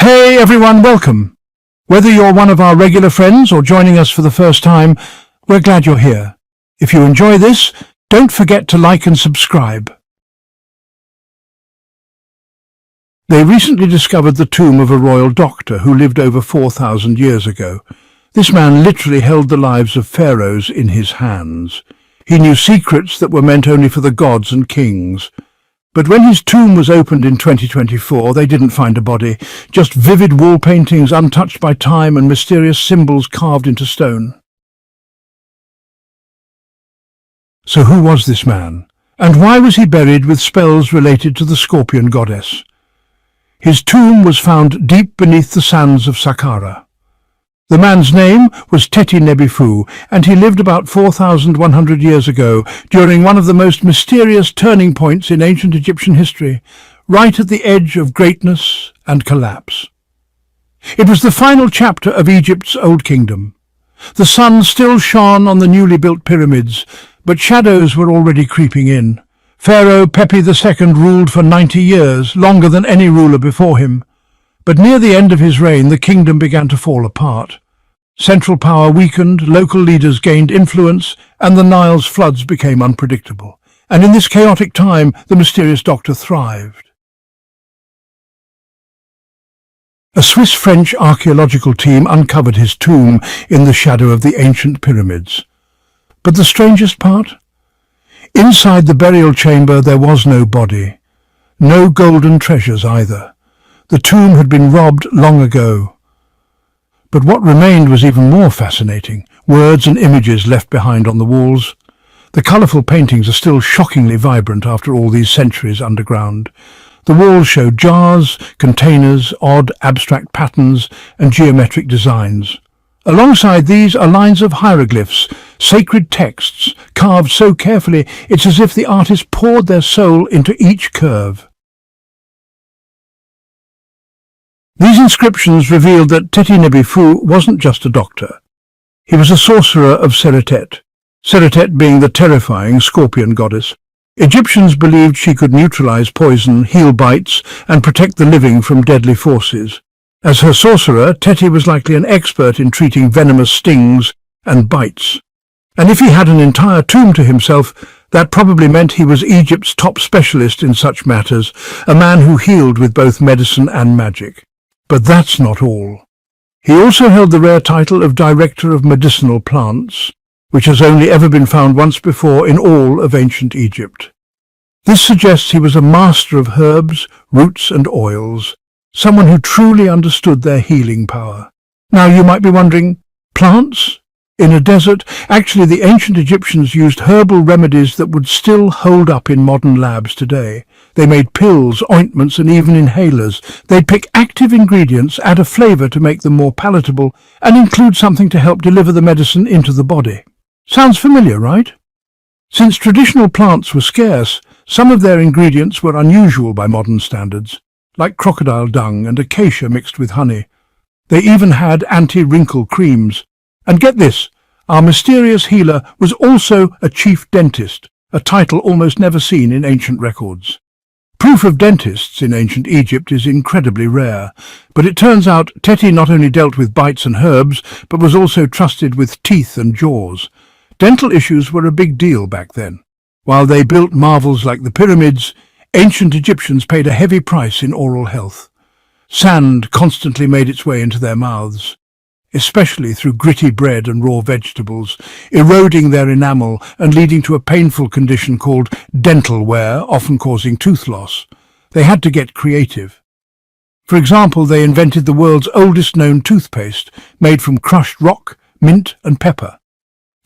Hey everyone, welcome. Whether you're one of our regular friends or joining us for the first time, we're glad you're here. If you enjoy this, don't forget to like and subscribe. They recently discovered the tomb of a royal doctor who lived over 4,000 years ago. This man literally held the lives of pharaohs in his hands. He knew secrets that were meant only for the gods and kings. But when his tomb was opened in 2024, they didn't find a body, just vivid wall paintings untouched by time and mysterious symbols carved into stone. So who was this man? And why was he buried with spells related to the scorpion goddess? His tomb was found deep beneath the sands of Saqqara. The man's name was Teti-Nebi-Fu, and he lived about 4,100 years ago, during one of the most mysterious turning points in ancient Egyptian history, right at the edge of greatness and collapse. It was the final chapter of Egypt's Old Kingdom. The sun still shone on the newly built pyramids, but shadows were already creeping in. Pharaoh Pepi II ruled for 90 years, longer than any ruler before him. But near the end of his reign, the kingdom began to fall apart. Central power weakened, local leaders gained influence, and the Nile's floods became unpredictable. And in this chaotic time, the mysterious doctor thrived. A Swiss-French archaeological team uncovered his tomb in the shadow of the ancient pyramids. But the strangest part? Inside the burial chamber there was no body. No golden treasures either. The tomb had been robbed long ago. But what remained was even more fascinating. Words and images left behind on the walls. The colourful paintings are still shockingly vibrant after all these centuries underground. The walls show jars, containers, odd abstract patterns and geometric designs. Alongside these are lines of hieroglyphs, sacred texts, carved so carefully it's as if the artist poured their soul into each curve. These inscriptions revealed that Teti-Nebi-Fu wasn't just a doctor. He was a sorcerer of Seretet, Seretet being the terrifying scorpion goddess. Egyptians believed she could neutralize poison, heal bites, and protect the living from deadly forces. As her sorcerer, Teti was likely an expert in treating venomous stings and bites. And if he had an entire tomb to himself, that probably meant he was Egypt's top specialist in such matters, a man who healed with both medicine and magic. But that's not all. He also held the rare title of Director of Medicinal Plants, which has only ever been found once before in all of ancient Egypt. This suggests he was a master of herbs, roots and oils, someone who truly understood their healing power. Now you might be wondering, plants? In a desert? Actually, the ancient Egyptians used herbal remedies that would still hold up in modern labs today. They made pills, ointments, and even inhalers. They'd pick active ingredients, add a flavour to make them more palatable, and include something to help deliver the medicine into the body. Sounds familiar, right? Since traditional plants were scarce, some of their ingredients were unusual by modern standards, like crocodile dung and acacia mixed with honey. They even had anti-wrinkle creams. And get this, our mysterious healer was also a chief dentist, a title almost never seen in ancient records. Proof of dentists in ancient Egypt is incredibly rare, but it turns out Teti not only dealt with bites and herbs, but was also trusted with teeth and jaws. Dental issues were a big deal back then. While they built marvels like the pyramids, ancient Egyptians paid a heavy price in oral health. Sand constantly made its way into their mouths, especially through gritty bread and raw vegetables, eroding their enamel and leading to a painful condition called dental wear, often causing tooth loss. They had to get creative. For example, they invented the world's oldest known toothpaste, made from crushed rock, mint and pepper.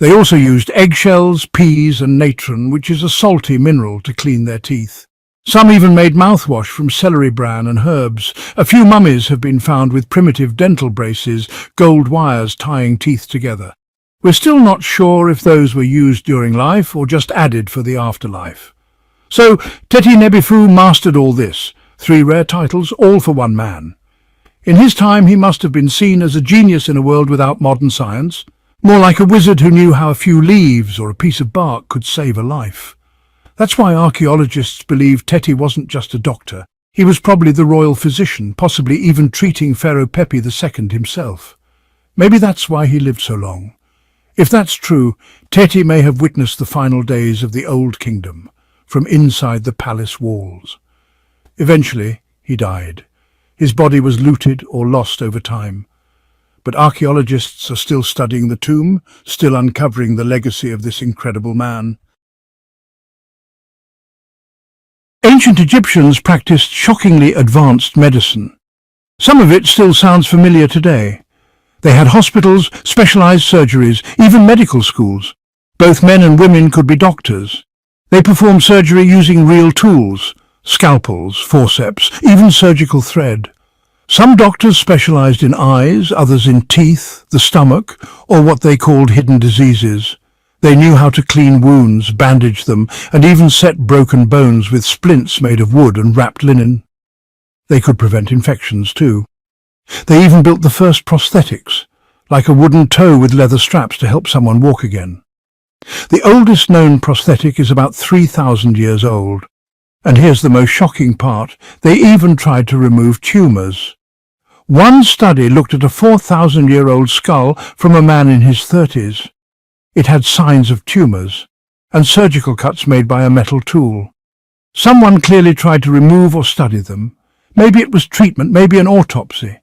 They also used eggshells, peas and natron, which is a salty mineral, to clean their teeth. Some even made mouthwash from celery bran and herbs. A few mummies have been found with primitive dental braces, gold wires tying teeth together. We're still not sure if those were used during life or just added for the afterlife. So Teti-Nebi-Fu mastered all this, 3 rare titles, all for one man. In his time he must have been seen as a genius in a world without modern science, more like a wizard who knew how a few leaves or a piece of bark could save a life. That's why archaeologists believe Teti wasn't just a doctor. He was probably the royal physician, possibly even treating Pharaoh Pepi II himself. Maybe that's why he lived so long. If that's true, Teti may have witnessed the final days of the Old Kingdom, from inside the palace walls. Eventually, he died. His body was looted or lost over time. But archaeologists are still studying the tomb, still uncovering the legacy of this incredible man. Ancient Egyptians practiced shockingly advanced medicine. Some of it still sounds familiar today. They had hospitals, specialized surgeries, even medical schools. Both men and women could be doctors. They performed surgery using real tools, scalpels, forceps, even surgical thread. Some doctors specialized in eyes, others in teeth, the stomach, or what they called hidden diseases. They knew how to clean wounds, bandage them, and even set broken bones with splints made of wood and wrapped linen. They could prevent infections too. They even built the first prosthetics, like a wooden toe with leather straps to help someone walk again. The oldest known prosthetic is about 3,000 years old. And here's the most shocking part. They even tried to remove tumours. One study looked at a 4,000-year-old skull from a man in his 30s. It had signs of tumours and surgical cuts made by a metal tool. Someone clearly tried to remove or study them. Maybe it was treatment, maybe an autopsy.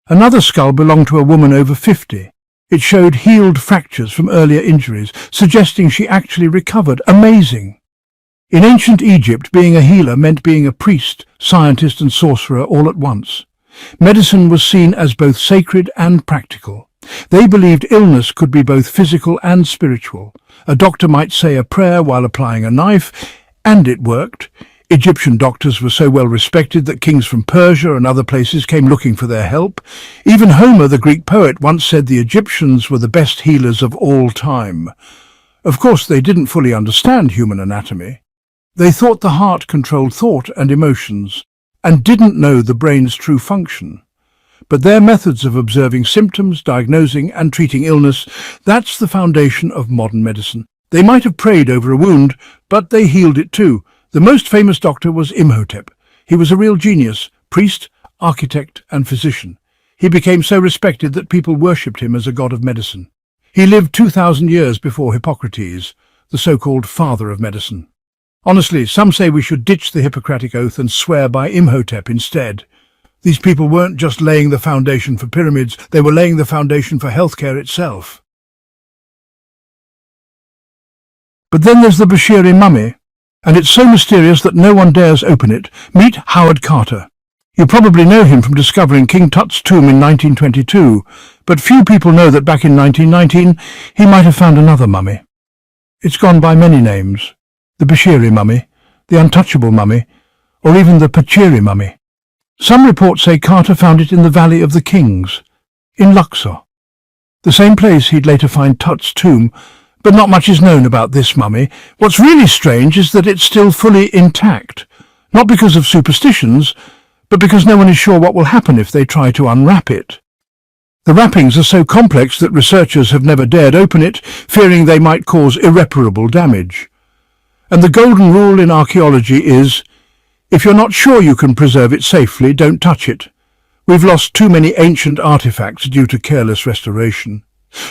Another skull belonged to a woman over 50. It showed healed fractures from earlier injuries, suggesting she actually recovered. Amazing! In ancient Egypt, being a healer meant being a priest, scientist and sorcerer all at once. Medicine was seen as both sacred and practical. They believed illness could be both physical and spiritual. A doctor might say a prayer while applying a knife, and it worked. Egyptian doctors were so well respected that kings from Persia and other places came looking for their help. Even Homer, the Greek poet, once said the Egyptians were the best healers of all time. Of course, they didn't fully understand human anatomy. They thought the heart controlled thought and emotions, and didn't know the brain's true function. But their methods of observing symptoms, diagnosing and treating illness, that's the foundation of modern medicine. They might have prayed over a wound, but they healed it too. The most famous doctor was Imhotep. He was a real genius, priest, architect and physician. He became so respected that people worshipped him as a god of medicine. He lived 2,000 years before Hippocrates, the so-called father of medicine. Honestly, some say we should ditch the Hippocratic Oath and swear by Imhotep instead. These people weren't just laying the foundation for pyramids, they were laying the foundation for healthcare itself. But then there's the Bashiri mummy, and it's so mysterious that no one dares open it. Meet Howard Carter. You probably know him from discovering King Tut's tomb in 1922, but few people know that back in 1919 he might have found another mummy. It's gone by many names. The Bashiri mummy, the untouchable mummy, or even the Pachiri mummy. Some reports say Carter found it in the Valley of the Kings, in Luxor, the same place he'd later find Tut's tomb, but not much is known about this mummy. What's really strange is that it's still fully intact, not because of superstitions, but because no one is sure what will happen if they try to unwrap it. The wrappings are so complex that researchers have never dared open it, fearing they might cause irreparable damage. And the golden rule in archaeology is, if you're not sure you can preserve it safely, don't touch it. We've lost too many ancient artifacts due to careless restoration.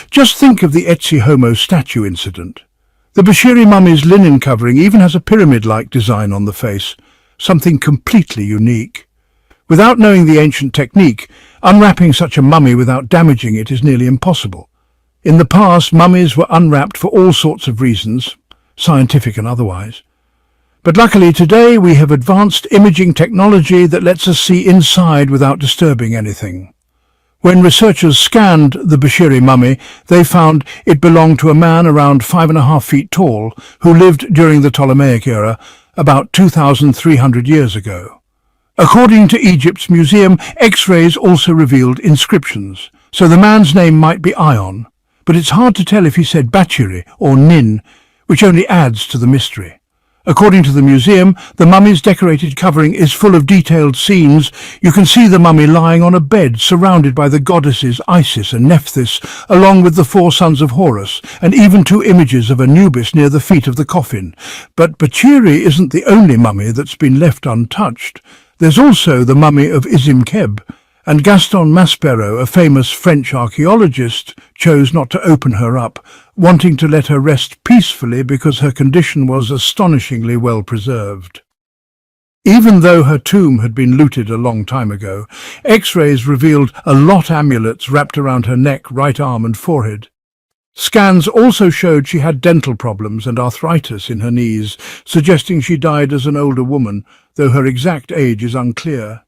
Just think of the Ötzi Homo statue incident. The Bashiri mummy's linen covering even has a pyramid-like design on the face, something completely unique. Without knowing the ancient technique, unwrapping such a mummy without damaging it is nearly impossible. In the past, mummies were unwrapped for all sorts of reasons, scientific and otherwise. But luckily today we have advanced imaging technology that lets us see inside without disturbing anything. When researchers scanned the Bashiri mummy, they found it belonged to a man around 5.5 feet tall who lived during the Ptolemaic era, about 2,300 years ago. According to Egypt's museum, X-rays also revealed inscriptions, so the man's name might be Ion, but it's hard to tell if he said Bachiri or Nin, which only adds to the mystery. According to the museum, the mummy's decorated covering is full of detailed scenes. You can see the mummy lying on a bed surrounded by the goddesses Isis and Nephthys, along with the 4 sons of Horus, and even 2 images of Anubis near the feet of the coffin. But Bachiri isn't the only mummy that's been left untouched. There's also the mummy of Keb, and Gaston Maspero, a famous French archaeologist, chose not to open her up, wanting to let her rest peacefully because her condition was astonishingly well preserved. Even though her tomb had been looted a long time ago, X-rays revealed a lot amulets wrapped around her neck, right arm and forehead. Scans also showed she had dental problems and arthritis in her knees, suggesting she died as an older woman, though her exact age is unclear.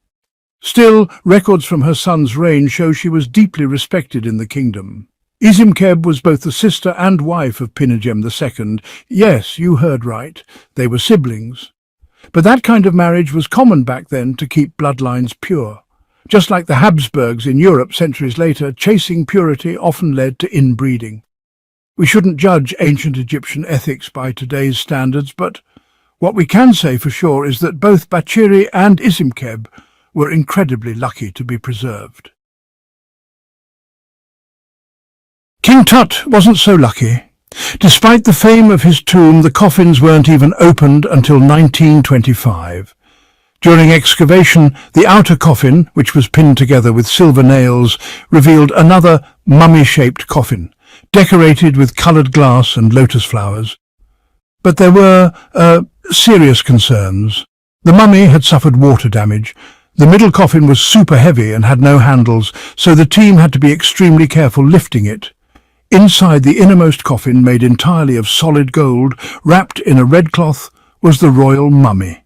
Still, records from her son's reign show she was deeply respected in the kingdom. Keb was both the sister and wife of Pinagem II. Yes, you heard right, they were siblings. But that kind of marriage was common back then to keep bloodlines pure. Just like the Habsburgs in Europe centuries later, chasing purity often led to inbreeding. We shouldn't judge ancient Egyptian ethics by today's standards, but what we can say for sure is that both Bachiri and Keb were incredibly lucky to be preserved. King Tut wasn't so lucky. Despite the fame of his tomb, the coffins weren't even opened until 1925. During excavation, the outer coffin, which was pinned together with silver nails, revealed another mummy-shaped coffin, decorated with coloured glass and lotus flowers. But there were serious concerns. The mummy had suffered water damage. The middle coffin was super heavy and had no handles, so the team had to be extremely careful lifting it. Inside the innermost coffin, made entirely of solid gold, wrapped in a red cloth, was the royal mummy.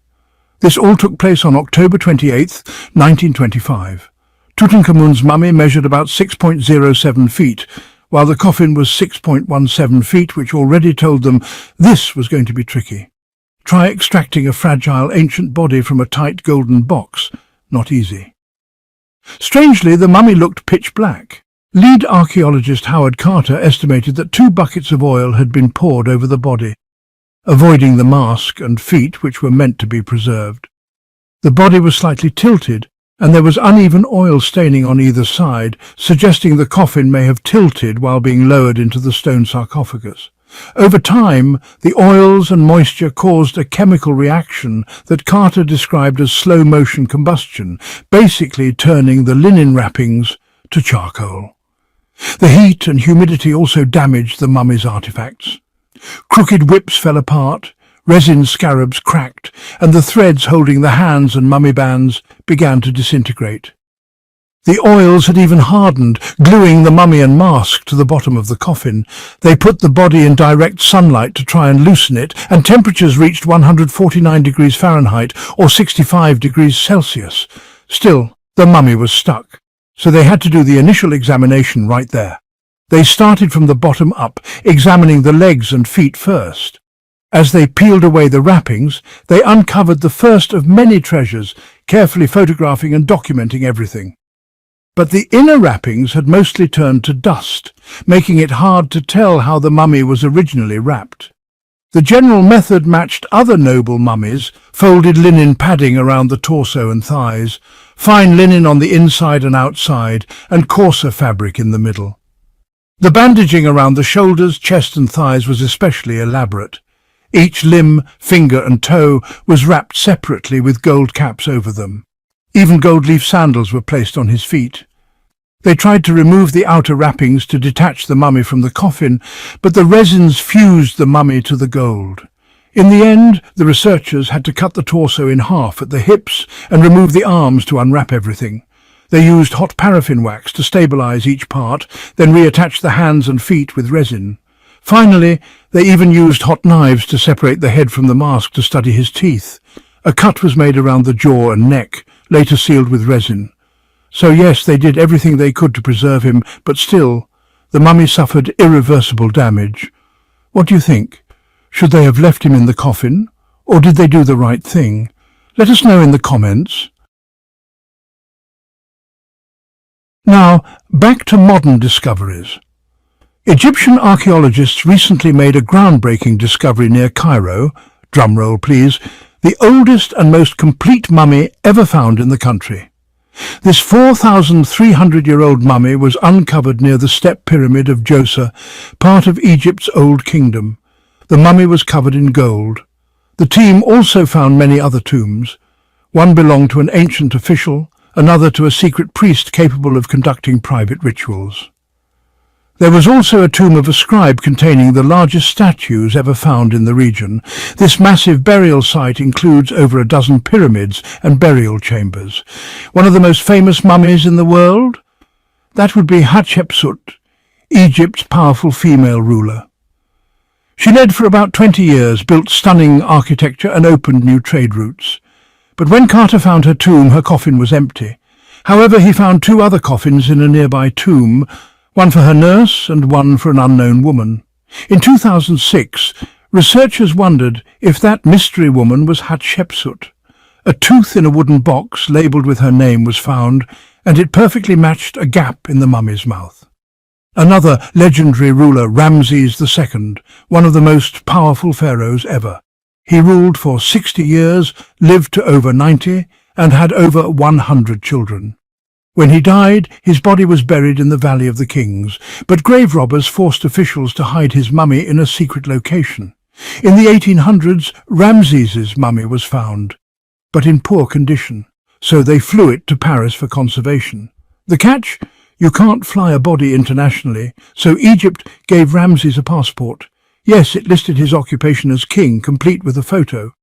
This all took place on October 28, 1925. Tutankhamun's mummy measured about 6.07 feet, while the coffin was 6.17 feet, which already told them this was going to be tricky. Try extracting a fragile ancient body from a tight golden box. Not easy. Strangely, the mummy looked pitch black. Lead archaeologist Howard Carter estimated that 2 buckets of oil had been poured over the body, avoiding the mask and feet which were meant to be preserved. The body was slightly tilted, and there was uneven oil staining on either side, suggesting the coffin may have tilted while being lowered into the stone sarcophagus. Over time, the oils and moisture caused a chemical reaction that Carter described as slow-motion combustion, basically turning the linen wrappings to charcoal. The heat and humidity also damaged the mummy's artifacts. Crooked whips fell apart, resin scarabs cracked, and the threads holding the hands and mummy bands began to disintegrate. The oils had even hardened, gluing the mummy and mask to the bottom of the coffin. They put the body in direct sunlight to try and loosen it, and temperatures reached 149 degrees Fahrenheit or 65 degrees Celsius. Still, the mummy was stuck, so they had to do the initial examination right there. They started from the bottom up, examining the legs and feet first. As they peeled away the wrappings, they uncovered the first of many treasures, carefully photographing and documenting everything. But the inner wrappings had mostly turned to dust, making it hard to tell how the mummy was originally wrapped. The general method matched other noble mummies, folded linen padding around the torso and thighs, fine linen on the inside and outside, and coarser fabric in the middle. The bandaging around the shoulders, chest and thighs was especially elaborate. Each limb, finger and toe was wrapped separately with gold caps over them. Even gold leaf sandals were placed on his feet. They tried to remove the outer wrappings to detach the mummy from the coffin, but the resins fused the mummy to the gold. In the end, the researchers had to cut the torso in half at the hips and remove the arms to unwrap everything. They used hot paraffin wax to stabilize each part, then reattached the hands and feet with resin. Finally, they even used hot knives to separate the head from the mask to study his teeth. A cut was made around the jaw and neck, later sealed with resin. So yes, they did everything they could to preserve him, but still, the mummy suffered irreversible damage. What do you think? Should they have left him in the coffin, or did they do the right thing? Let us know in the comments. Now, back to modern discoveries. Egyptian archaeologists recently made a groundbreaking discovery near Cairo, drumroll please, the oldest and most complete mummy ever found in the country. This 4,300-year-old mummy was uncovered near the Step Pyramid of Djoser, part of Egypt's Old Kingdom. The mummy was covered in gold. The team also found many other tombs. One belonged to an ancient official, another to a secret priest capable of conducting private rituals. There was also a tomb of a scribe containing the largest statues ever found in the region. This massive burial site includes over a dozen pyramids and burial chambers. One of the most famous mummies in the world? That would be Hatshepsut, Egypt's powerful female ruler. She led for about 20 years, built stunning architecture and opened new trade routes. But when Carter found her tomb, her coffin was empty. However, he found two other coffins in a nearby tomb, one for her nurse and one for an unknown woman. In 2006, researchers wondered if that mystery woman was Hatshepsut. A tooth in a wooden box labelled with her name was found, and it perfectly matched a gap in the mummy's mouth. Another legendary ruler, Ramses II, one of the most powerful pharaohs ever. He ruled for 60 years, lived to over 90, and had over 100 children. When he died, his body was buried in the Valley of the Kings, but grave robbers forced officials to hide his mummy in a secret location. In the 1800s, Ramses's mummy was found, but in poor condition, so they flew it to Paris for conservation. The catch? You can't fly a body internationally, so Egypt gave Ramses a passport. Yes, it listed his occupation as king, complete with a photo.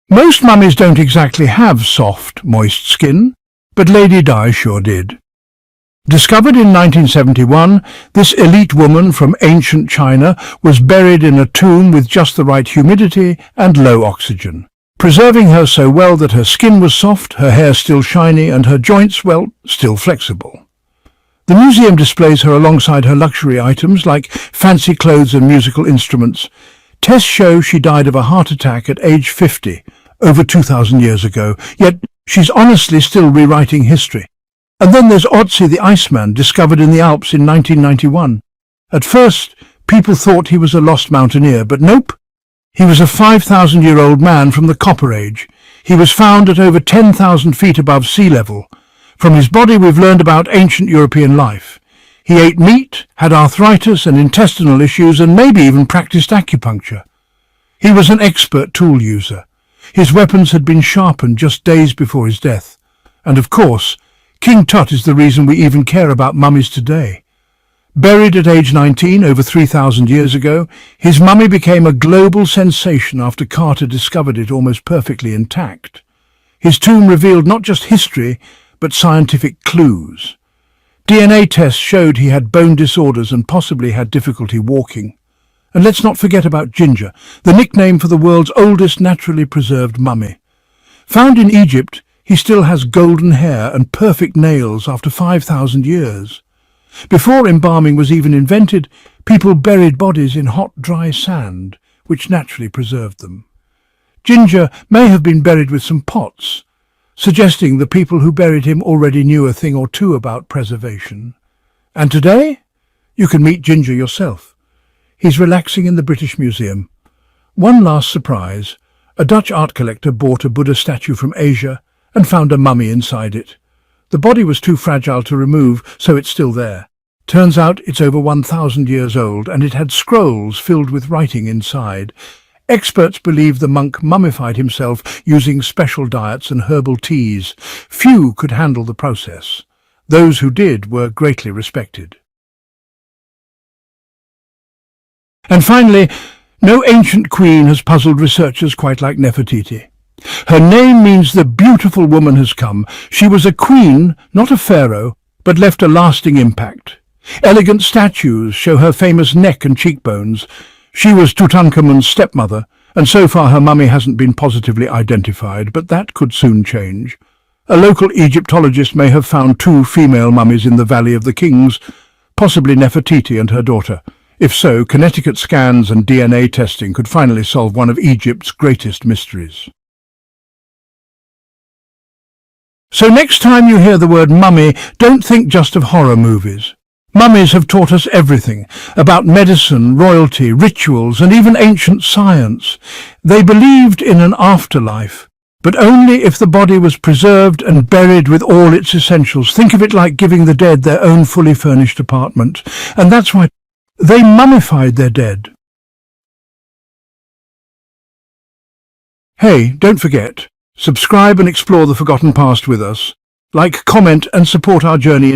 Most mummies don't exactly have soft, moist skin, but Lady Di sure did. Discovered in 1971, this elite woman from ancient China was buried in a tomb with just the right humidity and low oxygen, preserving her so well that her skin was soft, her hair still shiny, and her joints, well, still flexible. The museum displays her alongside her luxury items like fancy clothes and musical instruments. Tests show she died of a heart attack at age 50, over 2,000 years ago, yet she's honestly still rewriting history. And then there's Ötzi the Iceman, discovered in the Alps in 1991. At first, people thought he was a lost mountaineer, but nope. He was a 5,000-year-old man from the Copper Age. He was found at over 10,000 feet above sea level. From his body we've learned about ancient European life. He ate meat, had arthritis and intestinal issues, and maybe even practiced acupuncture. He was an expert tool user. His weapons had been sharpened just days before his death. And of course, King Tut is the reason we even care about mummies today. Buried at age 19 over 3,000 years ago, his mummy became a global sensation after Carter discovered it almost perfectly intact. His tomb revealed not just history, but scientific clues. DNA tests showed he had bone disorders and possibly had difficulty walking. And let's not forget about Ginger, the nickname for the world's oldest naturally preserved mummy. Found in Egypt, he still has golden hair and perfect nails after 5,000 years. Before embalming was even invented, people buried bodies in hot, dry sand, which naturally preserved them. Ginger may have been buried with some pots, suggesting the people who buried him already knew a thing or two about preservation. And today, you can meet Ginger yourself. He's relaxing in the British Museum. One last surprise. A Dutch art collector bought a Buddha statue from Asia and found a mummy inside it. The body was too fragile to remove, so it's still there. Turns out it's over 1,000 years old, and it had scrolls filled with writing inside. Experts believe the monk mummified himself using special diets and herbal teas. Few could handle the process. Those who did were greatly respected. And finally, no ancient queen has puzzled researchers quite like Nefertiti. Her name means the beautiful woman has come. She was a queen, not a pharaoh, but left a lasting impact. Elegant statues show her famous neck and cheekbones. She was Tutankhamun's stepmother, and so far her mummy hasn't been positively identified, but that could soon change. A local Egyptologist may have found two female mummies in the Valley of the Kings, possibly Nefertiti and her daughter. If so, Connecticut scans and DNA testing could finally solve one of Egypt's greatest mysteries. So next time you hear the word mummy, don't think just of horror movies. Mummies have taught us everything about medicine, royalty, rituals, and even ancient science. They believed in an afterlife, but only if the body was preserved and buried with all its essentials. Think of it like giving the dead their own fully furnished apartment, and that's why they mummified their dead. Hey, don't forget, subscribe and explore the forgotten past with us. Like, comment and support our journey into